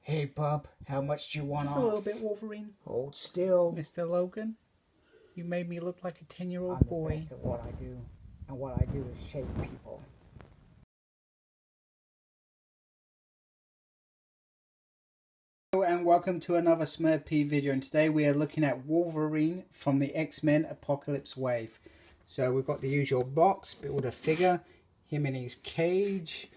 Hey, bub, how much do you want Just off? a little bit, Wolverine. Hold still. Mr. Logan, you made me look like a 10-year-old I'm boy. the best at what I do, and what I do is shape people. Hello and welcome to another Smurf video, and today we are looking at Wolverine from the X-Men Apocalypse Wave. So we've got the usual box, build a figure, him in his cage,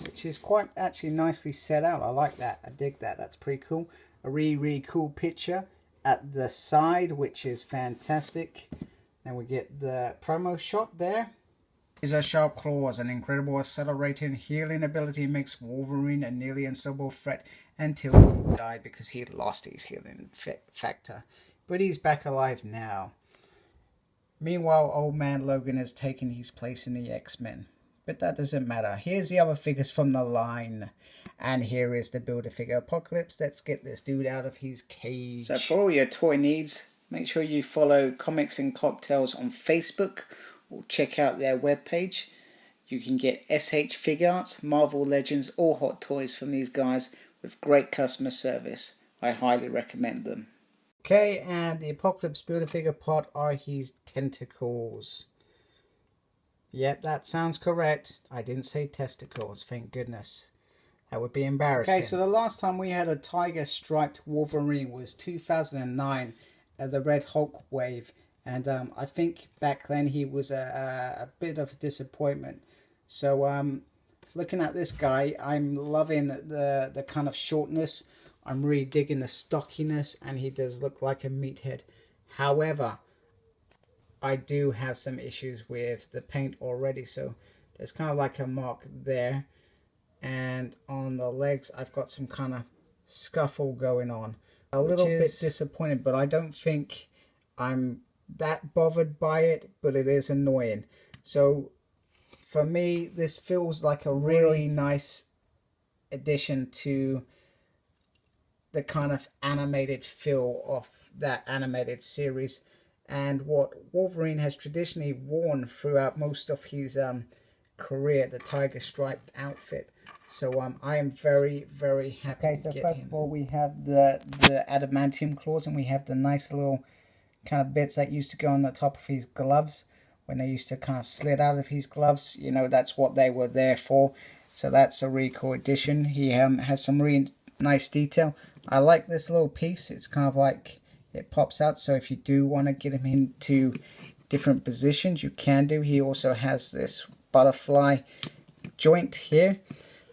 which is quite actually nicely set out. I like that, I dig that, that's pretty cool. A really cool picture at the side, which is fantastic. Then we get the promo shot there. These are sharp claws, an incredible accelerating healing ability makes Wolverine a nearly unstoppable threat until he died because he lost his healing factor. But he's back alive now. Meanwhile, old man Logan has taken his place in the X-Men. But that doesn't matter. Here's the other figures from the line. And here is the Build-A-Figure Apocalypse. Let's get this dude out of his cage. So for all your toy needs, make sure you follow Comics and Cocktails on Facebook. Or check out their webpage. You can get SH Figuarts, Marvel Legends, or Hot Toys from these guys with great customer service. I highly recommend them. Okay, and the Apocalypse Build-A-Figure pot are his tentacles. Yep, that sounds correct. I didn't say testicles, thank goodness. That would be embarrassing. Okay, so the last time we had a tiger striped Wolverine was 2009 at the Red Hulk wave. And I think back then he was a bit of a disappointment. So looking at this guy, I'm loving the kind of shortness. I'm really digging the stockiness, and he does look like a meathead. However, I do have some issues with the paint already. So there's kind of like a mark there. And on the legs, I've got some kind of scuffle going on. A little bit disappointed, but I don't think I'm that bothered by it, but it is annoying. So for me, this feels like a really nice addition to the kind of animated feel of that animated series, and what Wolverine has traditionally worn throughout most of his career, the tiger striped outfit. So I am very happy to get him. First of all, we have the adamantium claws, and we have the nice little kind of bits that used to go on the top of his gloves when they used to kind of slid out of his gloves. You know, that's what they were there for. So that's a really cool addition. He has some really nice detail. I like this little piece. It's kind of like it pops out. So if you do want to get him into different positions, you can do. He also has this butterfly joint here.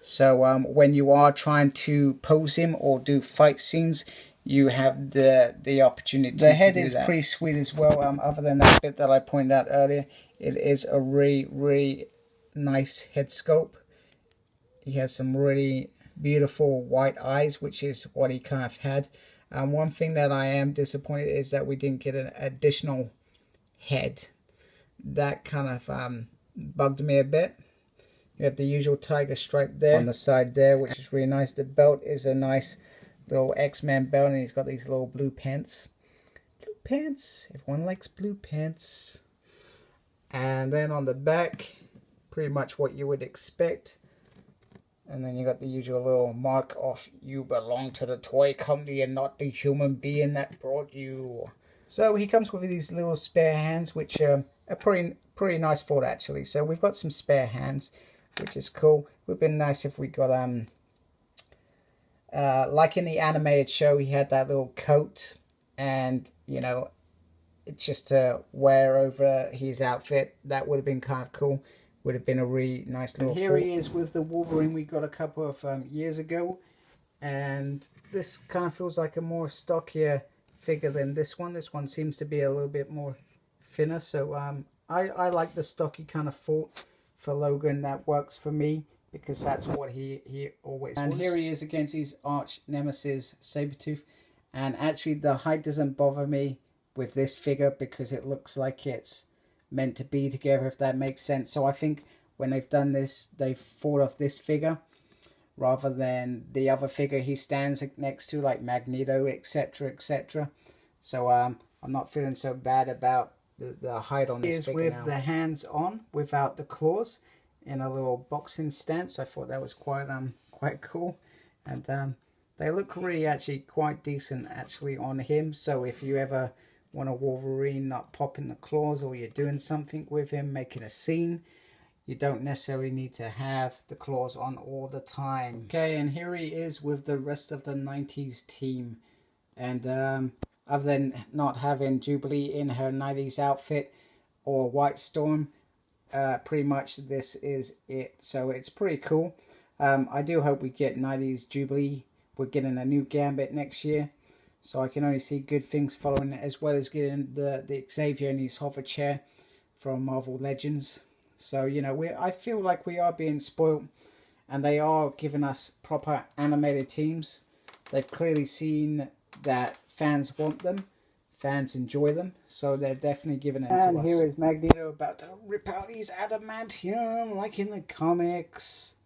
So when you are trying to pose him or do fight scenes, you have the opportunity to do that. The head is pretty sweet as well. Other than that bit that I pointed out earlier, it is a really nice head sculpt. He has some really beautiful white eyes, which is what he kind of had. One thing that I am disappointed is that we didn't get an additional head. That kind of bugged me a bit. You have the usual tiger stripe there on the side there, which is really nice. The belt is a nice little X-Men belt, and he's got these little blue pants. Blue pants. Everyone likes blue pants. And then on the back, pretty much what you would expect. And then you got the usual little mark of you belong to the toy company and not the human being that brought you. So he comes with these little spare hands, which are pretty nice thought actually. So we've got some spare hands, which is cool. It would have been nice if we got like in the animated show, he had that little coat, and you know, it's just to wear over his outfit. That would have been kind of cool. Would have been a really nice little. And here he is with the Wolverine we got a couple of years ago, and this kind of feels like a more stockier figure than this one. This one seems to be a little bit more thinner. So I like the stocky kind of fort for Logan. That works for me, because that's what he always was. And here he is against his arch nemesis, Sabretooth. And actually the height doesn't bother me with this figure, because it looks like it's meant to be together, if that makes sense. So I think when they've done this, they've thought of this figure rather than the other figure he stands next to, like Magneto, etc, etc. So I'm not feeling so bad about the height on this figure now. With the hands on, without the claws, in a little boxing stance. I thought that was quite cool. And They look really actually quite decent actually on him. So if you ever want a Wolverine not popping the claws, or you're doing something with him, making a scene, you don't necessarily need to have the claws on all the time. Okay, and here he is with the rest of the 90s team. And other than not having Jubilee in her 90s outfit or White Storm, pretty much this is it. So it's pretty cool. I do hope we get 90s Jubilee. We're getting a new Gambit next year, so I can only see good things following it, as well as getting the Xavier in his hover chair from Marvel Legends. So, you know, I feel like we are being spoiled, and they are giving us proper animated teams. They've clearly seen that fans want them, fans enjoy them, so they're definitely giving it to us. And here is Magneto about to rip out his adamantium like in the comics.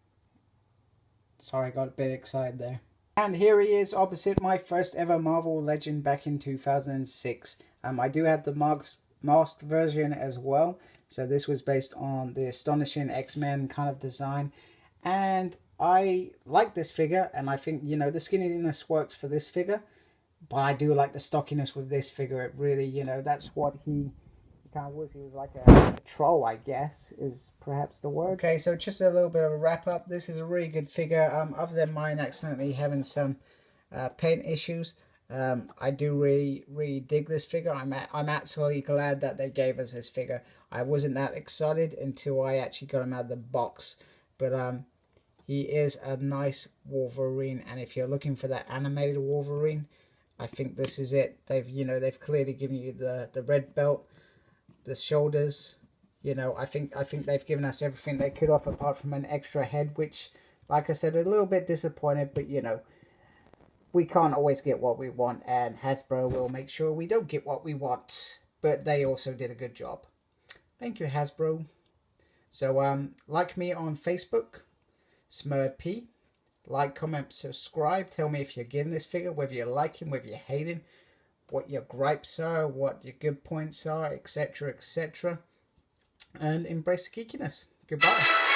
Sorry, I got a bit excited there. And here he is opposite my first ever Marvel Legend back in 2006. I do have the masked version as well. So this was based on the Astonishing X-Men kind of design. And I like this figure, and I think, you know, the skinniness works for this figure. But I do like the stockiness with this figure. It really, you know, that's what he kind of was. He was like a troll, I guess, is perhaps the word. Okay, so just a little bit of a wrap up. This is a really good figure. Other than mine accidentally having some paint issues, I do really dig this figure. I'm absolutely glad that they gave us this figure. I wasn't that excited until I actually got him out of the box. But he is a nice Wolverine, and if you're looking for that animated Wolverine, I think this is it. They've clearly given you the red belt, the shoulders. You know, I think they've given us everything they could offer, apart from an extra head, which, like I said, a little bit disappointed. But you know, we can't always get what we want, and Hasbro will make sure we don't get what we want. But they also did a good job. Thank you, Hasbro. So like me on Facebook, SmurP. Like, comment, subscribe. Tell me if you're getting this figure, whether you like him, whether you hate him, what your gripes are, what your good points are, etc., etc. And embrace the geekiness. Goodbye.